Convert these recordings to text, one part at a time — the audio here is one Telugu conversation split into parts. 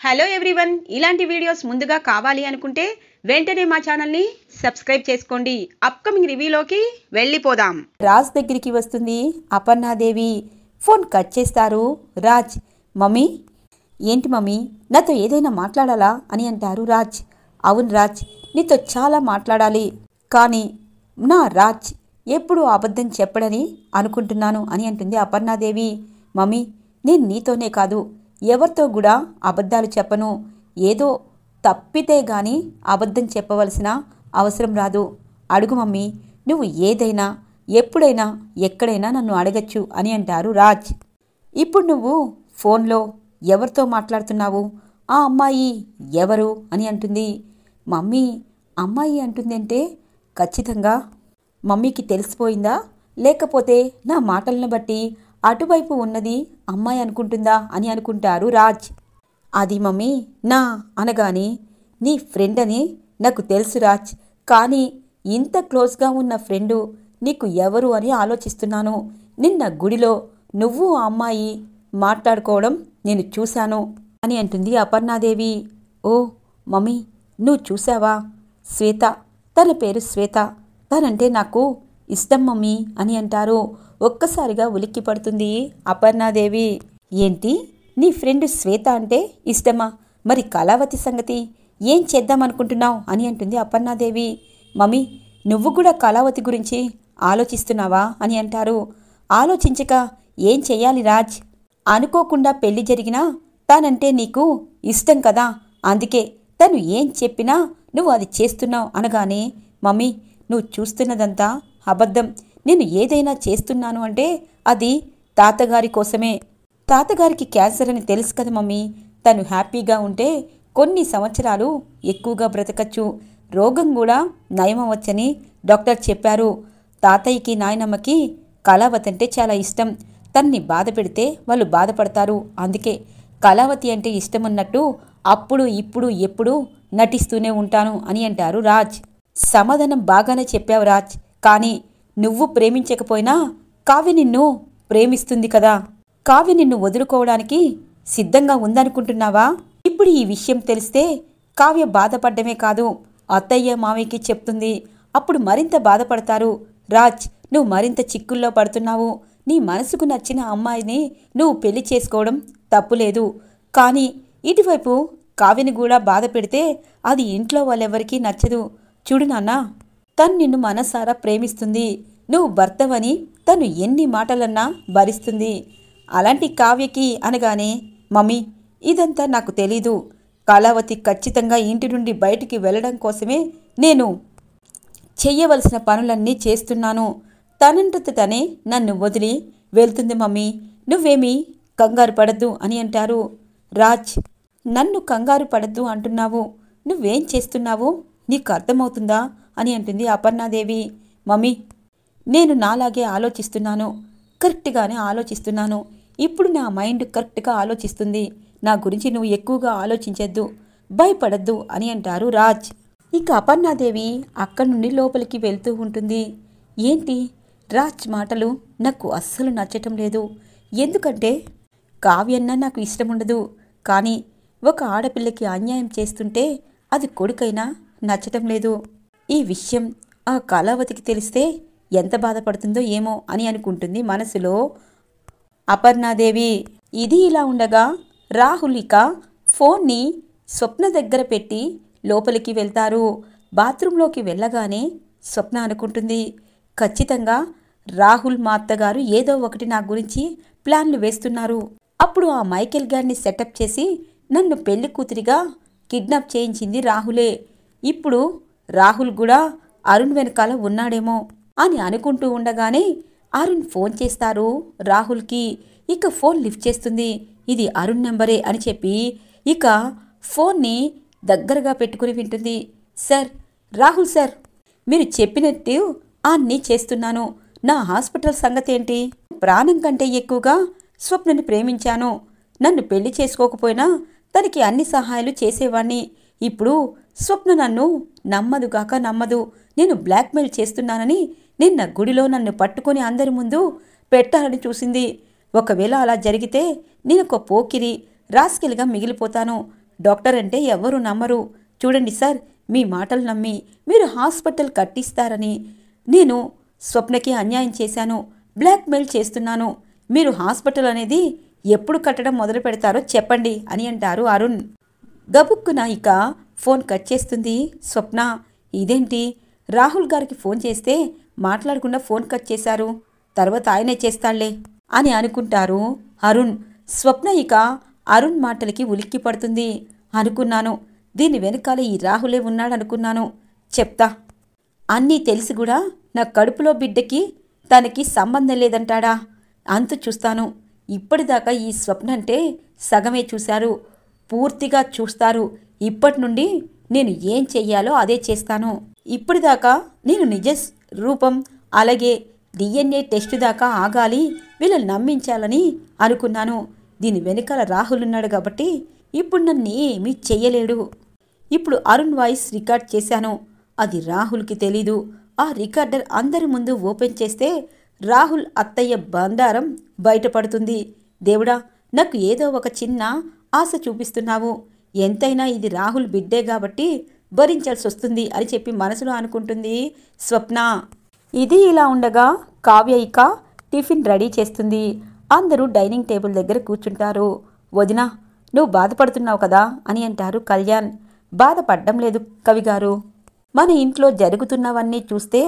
హలో ఎవ్రీవన్, ఇలాంటి వీడియోస్ ముందుగా కావాలి అనుకుంటే వెంటనే మా ఛానల్ని సబ్స్క్రైబ్ చేసుకోండి. అప్కమింగ్ రివ్యూలోకి వెళ్ళిపోదాం. రాజ్ దగ్గరికి వస్తుంది అపర్ణాదేవి. ఫోన్ కట్ చేస్తారు రాజ్. మమ్మీ, ఏంటి మమ్మీ, నాతో ఏదైనా మాట్లాడాలా అని అంటారు రాజ్. అవును రాజ్, నీతో చాలా మాట్లాడాలి, కానీ నా రాజ్ ఎప్పుడూ అబద్ధం చెప్పడని అనుకుంటున్నాను అని అంటుంది అపర్ణాదేవి. మమ్మీ, నేను నీతోనే కాదు ఎవరితో కూడా అబద్ధాలు చెప్పను. ఏదో తప్పితే గాని అబద్ధం చెప్పవలసిన అవసరం రాదు. అడుగు మమ్మీ, నువ్వు ఏదైనా ఎప్పుడైనా ఎక్కడైనా నన్ను అడగచ్చు అని అంటారు రాజ్. ఇప్పుడు నువ్వు ఫోన్లో ఎవరితో మాట్లాడుతున్నావు? ఆ అమ్మాయి ఎవరు అని అంటుంది. మమ్మీ, అమ్మాయి అంటుందంటే ఖచ్చితంగా మమ్మీకి తెలిసిపోయిందా, లేకపోతే నా మాటలను బట్టి అటువైపు ఉన్నది అమ్మాయి అనుకుంటుందా అని అనుకుంటారు రాజ్. అది మమ్మీ నా అనగానే నీ ఫ్రెండ్ అని నాకు తెలుసు రాజ్, కానీ ఇంత క్లోజ్గా ఉన్న ఫ్రెండు నీకు ఎవరు అని ఆలోచిస్తున్నాను. నిన్న గుడిలో నువ్వు ఆ అమ్మాయి మాట్లాడుకోవడం నేను చూశాను అని అంటుంది అపర్ణాదేవి. ఓ మమ్మీ, నువ్వు చూసావా? శ్వేత, తన పేరు శ్వేత, తనంటే నాకు ఇష్టం మమ్మీ అని అంటారు. ఒక్కసారిగా ఉలిక్కి పడుతుంది అపర్ణాదేవి. ఏంటి, నీ ఫ్రెండ్ శ్వేత అంటే ఇష్టమా? మరి కళావతి సంగతి ఏం చేద్దామనుకుంటున్నావు అని అంటుంది అపర్ణాదేవి. మమ్మీ, నువ్వు కూడా కళావతి గురించి ఆలోచిస్తున్నావా అని అంటారు. ఆలోచించక ఏం చెయ్యాలి రాజ్? అనుకోకుండా పెళ్లి జరిగినా తనంటే నీకు ఇష్టం కదా, అందుకే తను ఏం చెప్పినా నువ్వు అది చేస్తున్నావు అనగానే, మమ్మీ, నువ్వు చూస్తున్నదంతా అబద్ధం. నేను ఏదైనా చేస్తున్నాను అంటే అది తాతగారి కోసమే. తాతగారికి క్యాన్సర్ అని తెలుసు కదా మమ్మీ. తను హ్యాపీగా ఉంటే కొన్ని సంవత్సరాలు ఎక్కువగా బ్రతకచ్చు, రోగం కూడా నయమవచ్చని డాక్టర్ చెప్పారు. తాతయ్యకి నాయనమ్మకి కళావతి అంటే చాలా ఇష్టం. తన్ని బాధ పెడితే వాళ్ళు బాధపడతారు, అందుకే కళావతి అంటే ఇష్టమన్నట్టు అప్పుడు ఇప్పుడు ఎప్పుడు నటిస్తూనే ఉంటాను అని అంటారు రాజ్. సమాధానం బాగానే చెప్పావు రాజ్, కానీ నువ్వు ప్రేమించకపోయినా కావ్య నిన్ను ప్రేమిస్తుంది కదా. కావ్య నిన్ను వదులుకోవడానికి సిద్ధంగా ఉందనుకుంటున్నావా? ఇప్పుడు ఈ విషయం తెలిస్తే కావ్య బాధపడ్డమే కాదు, అత్తయ్య మామయ్యకి చెప్తుంది. అప్పుడు మరింత బాధపడతారు. రాజ్, నువ్వు మరింత చిక్కుల్లో పడుతున్నావు. నీ మనసుకు నచ్చిన అమ్మాయిని నువ్వు పెళ్లి చేసుకోవడం తప్పులేదు, కానీ ఇటువైపు కావ్యని కూడా బాధ పెడితే అది ఇంట్లో వాళ్ళెవరికీ నచ్చదు. చూడు నాన్నా, తను నిన్ను మనసారా ప్రేమిస్తుంది. నువ్వు భర్తవని తను ఎన్ని మాటలన్నా భరిస్తుంది. అలాంటి కావ్యకి అనగానే, మమ్మీ, ఇదంతా నాకు తెలీదు. కళావతి ఖచ్చితంగా ఇంటి నుండి బయటికి వెళ్ళడం కోసమే నేను చెయ్యవలసిన పనులన్నీ చేస్తున్నాను. తనంతట తనే నన్ను వదిలి వెళ్తుంది మమ్మీ. నువ్వేమీ కంగారు పడద్దు అని అంటారు. రాజ్, నన్ను కంగారు పడద్దు అంటున్నావు, నువ్వేం చేస్తున్నావు నీకు అర్థమవుతుందా అని అంటుంది అపర్ణాదేవి. మమ్మీ, నేను నాలాగే ఆలోచిస్తున్నాను, కరెక్ట్గానే ఆలోచిస్తున్నాను. ఇప్పుడు నా మైండ్ కరెక్ట్గా ఆలోచిస్తుంది. నా గురించి నువ్వు ఎక్కువగా ఆలోచించద్దు, భయపడద్దు అని అంటారు రాజ్. ఇక అపర్ణాదేవి అక్కడి నుండి లోపలికి వెళ్తూ ఉంటుంది. ఏంటి, రాజ్ మాటలు నాకు అస్సలు నచ్చటం లేదు. ఎందుకంటే కావ్యన్న నాకు ఇష్టం ఉండదు, కానీ ఒక ఆడపిల్లకి అన్యాయం చేస్తుంటే అది కొడుకైనా నచ్చటం లేదు. ఈ విషయం ఆ కళావతికి తెలిస్తే ఎంత బాధపడుతుందో ఏమో అని అనుకుంటుంది మనసులో అపర్ణాదేవి. ఇది ఇలా ఉండగా రాహుల్ ఇక ఫోన్ని స్వప్న దగ్గర పెట్టి లోపలికి వెళ్తారు. బాత్రూంలోకి వెళ్ళగానే స్వప్న అనుకుంటుంది, ఖచ్చితంగా రాహుల్ మా అత్తగారు ఏదో ఒకటి నా గురించి ప్లాన్లు వేస్తున్నారు. అప్పుడు ఆ మైకేల్ గారిని సెటప్ చేసి నన్ను పెళ్లి కూతురిగా కిడ్నాప్ చేయించింది రాహులే. ఇప్పుడు రాహుల్ కూడా అరుణ్ వెనకాల ఉన్నాడేమో అని అనుకుంటూ ఉండగానే అరుణ్ ఫోన్ చేస్తారు రాహుల్కి. ఇక ఫోన్ లిఫ్ట్ చేస్తుంది. ఇది అరుణ్ నెంబరే అని చెప్పి ఇక ఫోన్ని దగ్గరగా పెట్టుకుని వింటుంది. సార్, రాహుల్ సార్, మీరు చెప్పినట్టు అన్నీ చేస్తున్నాను. నా హాస్పిటల్ సంగతి ఏంటి? ప్రాణం కంటే ఎక్కువగా స్వప్నని ప్రేమించాను. నన్ను పెళ్లి చేసుకోకపోయినా తనకి అన్ని సహాయాలు చేసేవాణ్ణి. ఇప్పుడు స్వప్న నన్ను నమ్మదుగాక నమ్మదు. నేను బ్లాక్మెయిల్ చేస్తున్నానని నిన్న గుడిలో నన్ను పట్టుకొని అందరి ముందు పెట్టాలని చూసింది. ఒకవేళ అలా జరిగితే నేనొక పోకిరి రాస్కెల్గా మిగిలిపోతాను. డాక్టర్ అంటే ఎవరు నమ్మరు. చూడండి సార్, మీ మాటలు నమ్మి మీరు హాస్పిటల్ కట్టిస్తారని నేను స్వప్నకి అన్యాయం చేశాను, బ్లాక్మెయిల్ చేస్తున్నాను. మీరు హాస్పిటల్ అనేది ఎప్పుడు కట్టడం మొదలు పెడతారో చెప్పండి అని అంటారు అరుణ్. గబుక్కున ఇక ఫోన్ కట్ చేస్తుంది స్వప్న. ఇదేంటి, రాహుల్ గారికి ఫోన్ చేస్తే మాట్లాడకుండా ఫోన్ కట్ చేశారు, తర్వాత ఆయనే చేస్తాళ్లే అని అనుకుంటారు అరుణ్. స్వప్న ఇక అరుణ్ మాటలకి ఉలిక్కి పడుతుంది. అనుకున్నాను, దీని వెనకాల ఈ రాహులే ఉన్నాడనుకున్నాను. చెప్తా, అన్నీ తెలిసి కూడా నా కడుపులో బిడ్డకి తనకి సంబంధం లేదంటాడా? అంతు చూస్తాను. ఇప్పటిదాకా ఈ స్వప్న అంటే సగమే చూశారు, పూర్తిగా చూస్తారు. ఇప్పటి నుండి నేను ఏం చెయ్యాలో అదే చేస్తాను. ఇప్పటిదాకా నేను నిజ రూపం అలాగే DNA టెస్ట్ దాకా ఆగాలి, వీళ్ళని నమ్మించాలని అనుకున్నాను. దీని వెనకాల రాహుల్ ఉన్నాడు కాబట్టి ఇప్పుడు నన్ను ఏమీ చెయ్యలేడు. ఇప్పుడు అరుణ్ వాయిస్ రికార్డ్ చేశాను, అది రాహుల్కి తెలీదు. ఆ రికార్డర్ అందరి ముందు ఓపెన్ చేస్తే రాహుల్ అత్తయ్య బండారం బయటపడుతుంది. దేవుడా, నాకు ఏదో ఒక చిన్న ఆశ చూపిస్తున్నావు. ఎంతైనా ఇది రాహుల్ బిడ్డే కాబట్టి భరించాల్సి వస్తుంది అని చెప్పి మనసులో అనుకుంటుంది స్వప్న. ఇది ఇలా ఉండగా కావ్య ఇక టిఫిన్ రెడీ చేస్తుంది. అందరూ డైనింగ్ టేబుల్ దగ్గర కూర్చుంటారు. వదినా, నువ్వు బాధపడుతున్నావు కదా అని అంటారు కళ్యాణ్. బాధపడ్డం లేదు కవిగారు, మన ఇంట్లో జరుగుతున్నవన్నీ చూస్తే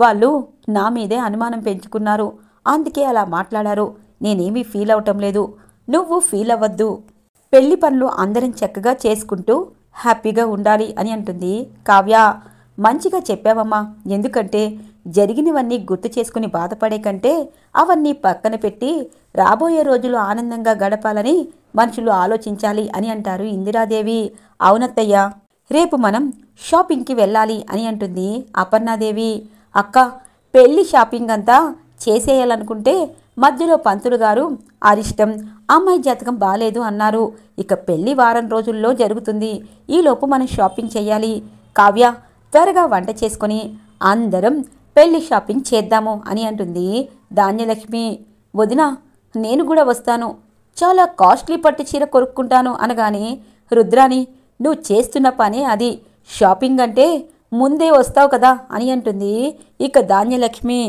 వాళ్ళు నా మీదే అనుమానం పెంచుకున్నారు, అందుకే అలా మాట్లాడారు. నేనేమీ ఫీల్ అవటం లేదు, నువ్వు ఫీల్ అవ్వద్దు. పెళ్లి పనులు అందరం చక్కగా చేసుకుంటూ హ్యాపీగా ఉండాలి అని అంటుంది కావ్య. మంచిగా చెప్పావమ్మా, ఎందుకంటే జరిగినవన్నీ గుర్తు చేసుకుని బాధపడే కంటే అవన్నీ పక్కన పెట్టి రాబోయే రోజులు ఆనందంగా గడపాలని మనుషులు ఆలోచించాలి అని అంటారు ఇందిరాదేవి. అవునత్తయ్య, రేపు మనం షాపింగ్కి వెళ్ళాలి అని అంటుంది అపర్ణాదేవి. అక్క, పెళ్లి షాపింగ్ అంతా చేసేయాలనుకుంటే మధ్యలో పంతులు గారు అరిష్టం, అమ్మాయి జాతకం బాలేదు అన్నారు. ఇక పెళ్లి వారం రోజుల్లో జరుగుతుంది, ఈలోపు మనం షాపింగ్ చెయ్యాలి. కావ్య, త్వరగా వంట చేసుకొని అందరం పెళ్లి షాపింగ్ చేద్దాము అని అంటుంది ధాన్యలక్ష్మి. వదినా, నేను కూడా వస్తాను, చాలా కాస్ట్లీ పట్టు చీర కొనుక్కుంటాను అనగానే, రుద్రాని, నువ్వు చేస్తున్న పనే అది, షాపింగ్ అంటే ముందే వస్తావు కదా అని అంటుంది ఇక ధాన్యలక్ష్మి.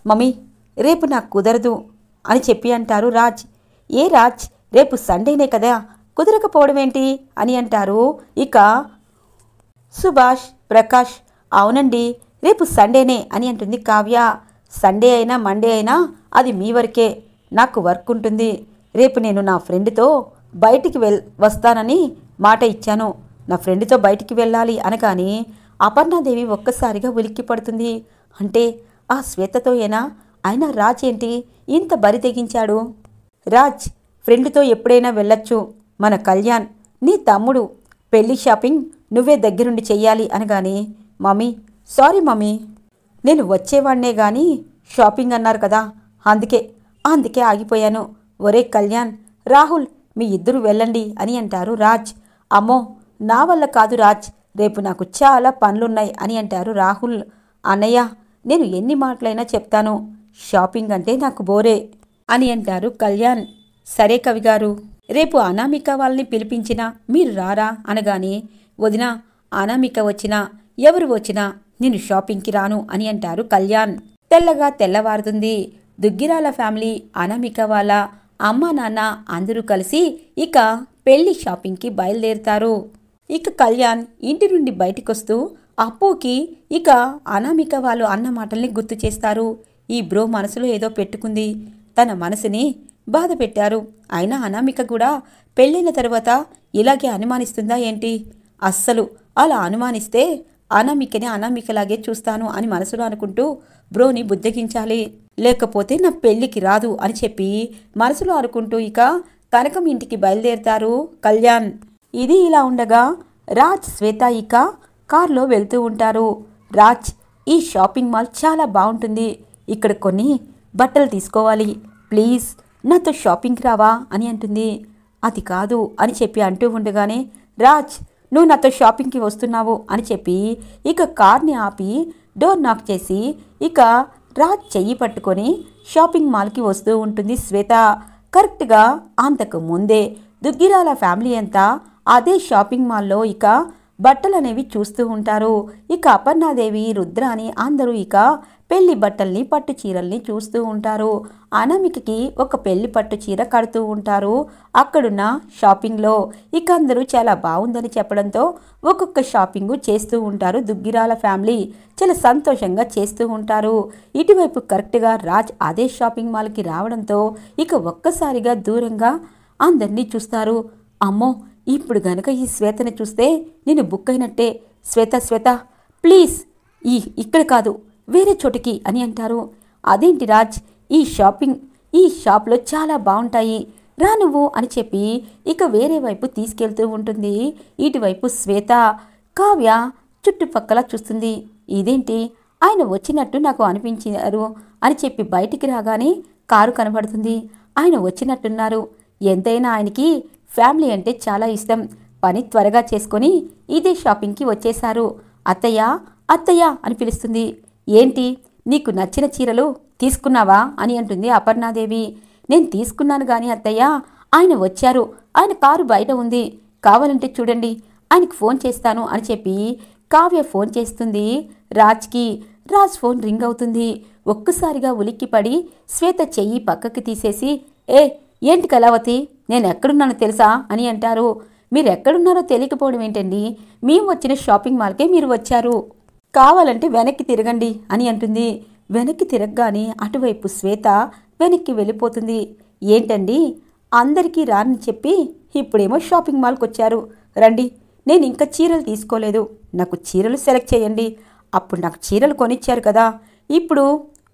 మమ్మీ, రేపు నాకు కుదరదు అని చెప్పి అంటారు రాజ్. ఏ రాజ్, రేపు సండేనే కదా, కుదరకపోవడం ఏంటి అని అంటారు ఇక సుభాష్, ప్రకాష్. అవునండి, రేపు సండేనే అని అంటుంది కావ్య. సండే అయినా మండే అయినా అది మీ వరకే, నాకు వర్క్ ఉంటుంది. రేపు నేను నా ఫ్రెండ్తో బయటికి వస్తానని మాట ఇచ్చాను, నా ఫ్రెండ్తో బయటికి వెళ్ళాలి అనగానే అపర్ణాదేవి ఒక్కసారిగా ఉలిక్కి పడుతుంది. అంటే ఆ శ్వేతతో ఏనా? అయినా రాజ్ ఏంటి ఇంత బరి తెగించాడు? రాజ్, ఫ్రెండ్తో ఎప్పుడైనా వెళ్ళొచ్చు, మన కళ్యాణ్ నీ తమ్ముడు, పెళ్లి షాపింగ్ నువ్వే దగ్గరుండి చెయ్యాలి అనగానే, మమ్మీ సారీ మమ్మీ, నేను వచ్చేవాడినే కానీ షాపింగ్ అన్నారు కదా, అందుకే ఆగిపోయాను. ఒరే కళ్యాణ్, రాహుల్, మీ ఇద్దరు వెళ్ళండి అని అంటారు రాజ్. అమ్మో, నా వల్ల కాదు రాజ్, రేపు నాకు చాలా పనులున్నాయి అని అంటారు రాహుల్. అన్నయ్య, నేను ఎన్ని మాటలైనా చెప్తాను, షాపింగ్ అంటే నాకు బోరే అని అంటారు కళ్యాణ్. సరే కవిగారు, రేపు అనామిక వాళ్ళని పిలిపించినా మీరు రారా అనగానే, వదినా, అనామిక వచ్చినా ఎవరు వచ్చినా నేను షాపింగ్కి రాను అని అంటారు కళ్యాణ్. తెల్లగా తెల్లవారుతుంది. దుగ్గిరాల ఫ్యామిలీ, అనామిక వాళ్ళ అమ్మా నాన్న అందరూ కలిసి ఇక పెళ్లి షాపింగ్కి బయలుదేరుతారు. ఇక కళ్యాణ్ ఇంటి నుండి బయటికొస్తూ అప్పుకి ఇక అనామిక వాళ్ళు అన్న మాటల్ని గుర్తు చేస్తారు. ఈ బ్రో మనసులో ఏదో పెట్టుకుంది, తన మనసుని బాధ పెట్టారు. అయినా అనామిక కూడా పెళ్ళైన తర్వాత ఇలాగే అనుమానిస్తుందా ఏంటి? అస్సలు అలా అనుమానిస్తే అనామికని అనామికలాగే చూస్తాను అని మనసులో అనుకుంటూ బ్రోని బుజ్జగించాలి, లేకపోతే నా పెళ్లికి రాదు అని చెప్పి మనసులో అనుకుంటూ ఇక కనకం ఇంటికి బయలుదేరుతారు కళ్యాణ్. ఇది ఇలా ఉండగా రాజ్, శ్వేత ఇక కార్లో వెళ్తూ ఉంటారు. రాజ్, ఈ షాపింగ్ మాల్ చాలా బాగుంటుంది, ఇక్కడ కొన్ని బట్టలు తీసుకోవాలి, ప్లీజ్ నాతో షాపింగ్కి రావా అని అంటుంది. అది కాదు అని చెప్పి అంటూ ఉండగానే, రాజ్, నువ్వు నాతో షాపింగ్కి వస్తున్నావు అని చెప్పి ఇక కార్ని ఆపి డోర్ నాక్ చేసి ఇక రాజ్ చెయ్యి పట్టుకొని షాపింగ్ మాల్కి వస్తూ ఉంటుంది శ్వేత. కరెక్ట్గా అంతకు ముందే దుగ్గిరాల ఫ్యామిలీ అంతా అదే షాపింగ్ మాల్లో ఇక బట్టలనేవి చూస్తూ ఉంటారు. ఇక అపర్ణాదేవి, రుద్రాని అందరూ ఇక పెళ్లి బట్టల్ని, పట్టు చీరల్ని చూస్తూ ఉంటారు. అనామికకి ఒక పెళ్లి పట్టు చీర కడుతూ ఉంటారు అక్కడున్న షాపింగ్లో. ఇక అందరూ చాలా బాగుందని చెప్పడంతో ఒక్కొక్క షాపింగు చేస్తూ ఉంటారు. దుగ్గిరాల ఫ్యామిలీ చాలా సంతోషంగా చేస్తూ ఉంటారు. ఇటువైపు కరెక్ట్గా రాజ్ అదే షాపింగ్ మాల్కి రావడంతో ఇక ఒక్కసారిగా దూరంగా అందరినీ చూస్తారు. అమ్మో, ఇప్పుడు గనక ఈ శ్వేతని చూస్తే నేను బుక్ అయినట్టే. శ్వేత ప్లీజ్ ఇక్కడ కాదు, వేరే చోటికి అని అంటారు. అదేంటి రాజ్, ఈ షాప్లో చాలా బాగుంటాయి, రా నువ్వు అని చెప్పి ఇక వేరే వైపు తీసుకెళ్తూ ఉంటుంది. ఇటువైపు శ్వేత, కావ్య చుట్టుపక్కల చూస్తుంది. ఇదేంటి ఆయన వచ్చినట్టు నాకు అనిపించారు అని చెప్పి బయటికి రాగానే కారు కనబడుతుంది. ఆయన వచ్చినట్టున్నారు. ఎంతైనా ఆయనకి ఫ్యామిలీ అంటే చాలా ఇష్టం. పని త్వరగా చేసుకొని ఇదే షాపింగ్కి వచ్చేశారు. అత్తయ్య అని పిలుస్తుంది. ఏంటి, నీకు నచ్చిన చీరలు తీసుకున్నావా అని అంటుంది అపర్ణాదేవి. నేను తీసుకున్నాను గాని అత్తయ్య, ఆయన వచ్చారు, ఆయన కారు బయట ఉంది, కావాలంటే చూడండి, ఆయనకి ఫోన్ చేస్తాను అని చెప్పి కావ్య ఫోన్ చేస్తుంది రాజ్కి. రాజ్ ఫోన్ రింగ్ అవుతుంది. ఒక్కసారిగా ఉలిక్కిపడి శ్వేత చెయ్యి పక్కకి తీసేసి, ఏంటి కళావతి, నేను ఎక్కడున్నానో తెలుసా అని అంటారు. మీరు ఎక్కడున్నారో తెలియకపోవడం ఏంటండి, మేము వచ్చిన షాపింగ్ మాల్కే మీరు వచ్చారు, కావాలంటే వెనక్కి తిరగండి అని అంటుంది. వెనక్కి తిరగగానే అటువైపు శ్వేత వెనక్కి వెళ్ళిపోతుంది. ఏంటండి, అందరికీ రాని చెప్పి ఇప్పుడేమో షాపింగ్ మాల్కి వచ్చారు, రండి, నేను ఇంకా చీరలు తీసుకోలేదు, నాకు చీరలు సెలెక్ట్ చేయండి, అప్పుడు నాకు చీరలు కొనిచ్చారు కదా, ఇప్పుడు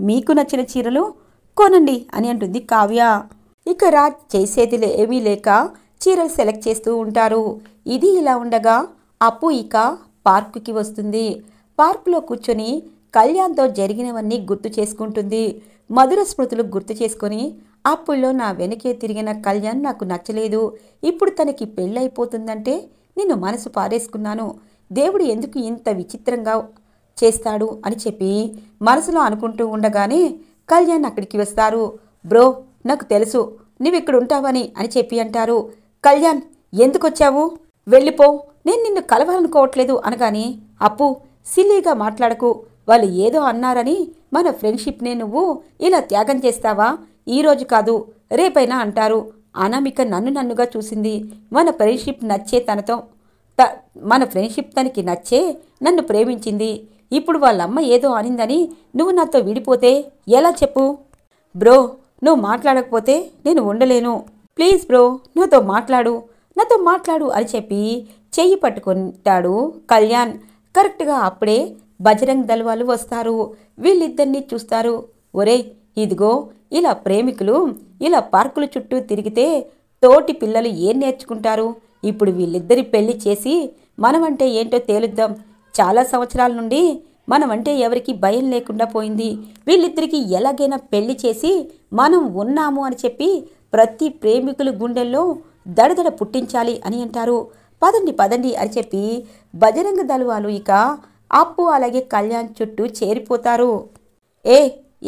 మీకు నచ్చిన చీరలు కొనండి అని అంటుంది కావ్య. ఇక రాజ్ చేసేది ఏమీ లేక చీరలు సెలెక్ట్ చేస్తూ ఉంటారు. ఇది ఇలా ఉండగా అప్పు ఇక పార్కుకి వస్తుంది. పార్కులో కూర్చొని కళ్యాణ్తో జరిగినవన్నీ గుర్తు చేసుకుంటుంది. మధుర స్మృతులు గుర్తు చేసుకొని, అప్పుల్లో నా వెనకే తిరిగిన కళ్యాణ్ నాకు నచ్చలేదు, ఇప్పుడు తనకి పెళ్ళైపోతుందంటే నేను మనసు పారేసుకున్నాను, దేవుడు ఎందుకు ఇంత విచిత్రంగా చేస్తాడు అని చెప్పి మనసులో అనుకుంటూ ఉండగానే కళ్యాణ్ అక్కడికి వస్తారు. బ్రో, నాకు తెలుసు నువ్విక్కడ ఉంటావని అని చెప్పి అంటారు. కళ్యాణ్, ఎందుకొచ్చావు, వెళ్ళిపో, నేను నిన్ను కలవాలనుకోవట్లేదు అనగానే, అప్పు సిల్లీగా మాట్లాడకు, వాళ్ళు ఏదో అన్నారని మన ఫ్రెండ్షిప్నే నువ్వు ఇలా త్యాగం చేస్తావా, ఈరోజు కాదు రేపైనా అంటారు. అనామిక నన్నుగా చూసింది, మన ఫ్రెండ్షిప్ తనకి నచ్చే నన్ను ప్రేమించింది, ఇప్పుడు వాళ్ళమ్మ ఏదో అనిందని నువ్వు నాతో విడిపోతే ఎలా చెప్పు. బ్రో, నువ్వు మాట్లాడకపోతే నేను ఉండలేను, ప్లీజ్ బ్రో, నాతో మాట్లాడు అని చెప్పి చెయ్యి పట్టుకుంటాడు కళ్యాణ్. కరెక్ట్గా అప్పుడే బజరంగ్ దళ్ వాళ్ళు వస్తారు. వీళ్ళిద్దరినీ చూస్తారు. ఒరే, ఇదిగో ఇలా ప్రేమికులు ఇలా పార్కుల చుట్టూ తిరిగితే తోటి పిల్లలు ఏం నేర్చుకుంటారు, ఇప్పుడు వీళ్ళిద్దరి పెళ్లి చేసి మనమంటే ఏంటో తేలుద్దాం. చాలా సంవత్సరాల నుండి మనమంటే ఎవరికి భయం లేకుండా పోయింది, వీళ్ళిద్దరికీ ఎలాగైనా పెళ్లి చేసి మనం ఉన్నాము అని చెప్పి ప్రతి ప్రేమికుల గుండెల్లో దడదడ పుట్టించాలి అని అంటారు. పదండి అని చెప్పి బజరంగ దళ్ వాళ్ళు ఇక అప్పు అలాగే కళ్యాణ్ చుట్టూ చేరిపోతారు.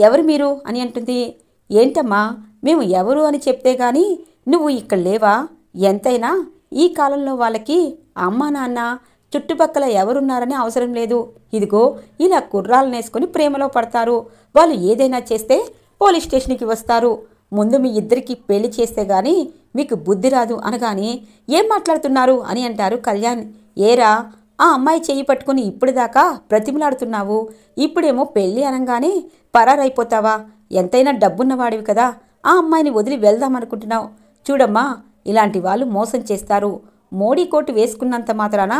ఎవరు మీరు అని అంటుంది. ఏంటమ్మా, మేము ఎవరు అని చెప్తే గాని నువ్వు ఇక్కడ లేవా, ఎంతైనా ఈ కాలంలో వాళ్ళకి అమ్మా నాన్న చుట్టుపక్కల ఎవరున్నారని అవసరం లేదు, ఇదిగో ఇలా కుర్రాలను వేసుకొని ప్రేమలో పడతారు, వాళ్ళు ఏదైనా చేస్తే పోలీస్ స్టేషన్కి వస్తారు, ముందు మీ ఇద్దరికి పెళ్లి చేస్తే గాని మీకు బుద్ధి రాదు అనగానే, ఏం మాట్లాడుతున్నారు అని అంటారు కళ్యాణ్. ఏరా, ఆ అమ్మాయి చెయ్యి పట్టుకుని ఇప్పటిదాకా బ్రతిమలాడుతున్నావు, ఇప్పుడేమో పెళ్ళి అనగానే పరారైపోతావా, ఎంతైనా డబ్బున్నవాడివి కదా, ఆ అమ్మాయిని వదిలి వెళ్దామనుకుంటున్నావు, చూడమ్మా ఇలాంటి వాళ్ళు మోసం చేస్తారు, మోడీ కోటు వేసుకున్నంత మాత్రాన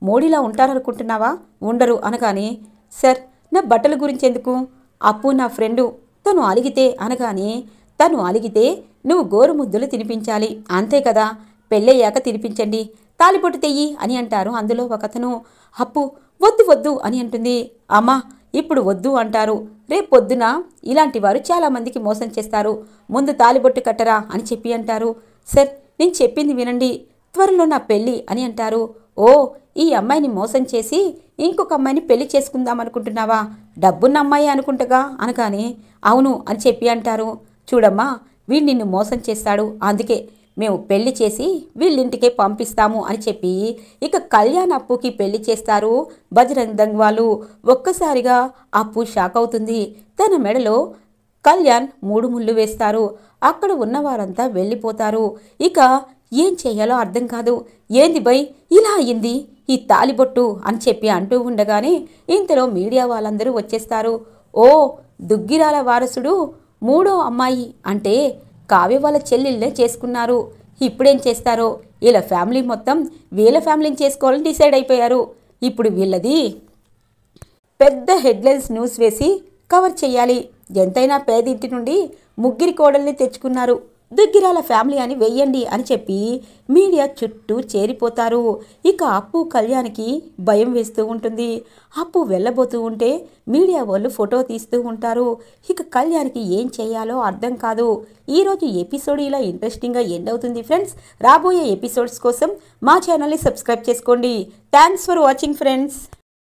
మోడీలా ఉంటారనుకుంటున్నావా, ఉండరు అనగానే, సార్ నా బట్టల గురించి ఎందుకు, అప్పు నా ఫ్రెండు, తను అలిగితే అనగానే, తను అలిగితే నువ్వు గోరుముద్దులు తినిపించాలి అంతే కదా, పెళ్ళయ్యాక తినిపించండి, తాలిబొట్టు తెయ్యి అని అంటారు. అందులో ఒకతను, అప్పు వద్దు అని అంటుంది. అమ్మా ఇప్పుడు వద్దు అంటారు, రేపు పొద్దున ఇలాంటి వారు చాలామందికి మోసం చేస్తారు, ముందు తాలిబొట్టు కట్టరా అని చెప్పి అంటారు. సార్ నేను చెప్పింది వినండి, త్వరలో నా పెళ్ళి అని అంటారు. ఓ, ఈ అమ్మాయిని మోసం చేసి ఇంకొక అమ్మాయిని పెళ్లి చేసుకుందాం అనుకుంటున్నావా, డబ్బున్న అమ్మాయి అనుకుంటగా అనగానే, అవును అని చెప్పి అంటారు. చూడమ్మా, వీడు నిన్ను మోసం చేస్తాడు, అందుకే మేము పెళ్లి చేసి వీళ్ళింటికే పంపిస్తాము అని చెప్పి ఇక కళ్యాణ్ అప్పుకి పెళ్లి చేస్తారు బజరంగ్ దళ్ వాళ్ళు. ఒక్కసారిగా అప్పు షాక్ అవుతుంది. తన మెడలో కళ్యాణ్ 3 ముళ్ళు వేస్తారు. అక్కడ ఉన్న వారంతా వెళ్ళిపోతారు. ఇక ఏం చెయ్యాలో అర్థం కాదు. ఏంది బై ఇలా అయ్యింది ఈ తాలిబొట్టు అని చెప్పి అంటూ ఉండగానే ఇంతలో మీడియా వాళ్ళందరూ వచ్చేస్తారు. ఓ దుగ్గిరాల వారసుడు 3వ అమ్మాయి అంటే కావ్య వాళ్ళ చెల్లెళ్ళే చేసుకున్నారు. ఇప్పుడేం చేస్తారో వీళ్ళ ఫ్యామిలీ మొత్తం వీళ్ళ ఫ్యామిలీని చేసుకోవాలని డిసైడ్ అయిపోయారు. ఇప్పుడు వీళ్ళది పెద్ద హెడ్లైన్స్ న్యూస్ వేసి కవర్ చెయ్యాలి. ఎంతైనా పేదింటి నుండి ముగ్గురి కోడల్ని తెచ్చుకున్నారు, దుగ్గిరాల ఫ్యామిలీ అని వెయ్యండి అని చెప్పి మీడియా చుట్టూ చేరిపోతారు. ఇక అప్పు కళ్యాణ్కి భయం వేస్తూ ఉంటుంది. అప్పు వెళ్ళబోతూ ఉంటే మీడియా వాళ్ళు ఫోటో తీస్తూ ఉంటారు. ఇక కళ్యాణ్కి ఏం చేయాలో అర్థం కాదు. ఈరోజు ఎపిసోడ్ ఇలా ఇంట్రెస్టింగ్గా ఎండ్ అవుతుంది ఫ్రెండ్స్. రాబోయే ఎపిసోడ్స్ కోసం మా ఛానల్ని సబ్స్క్రైబ్ చేసుకోండి. Thanks for watching friends.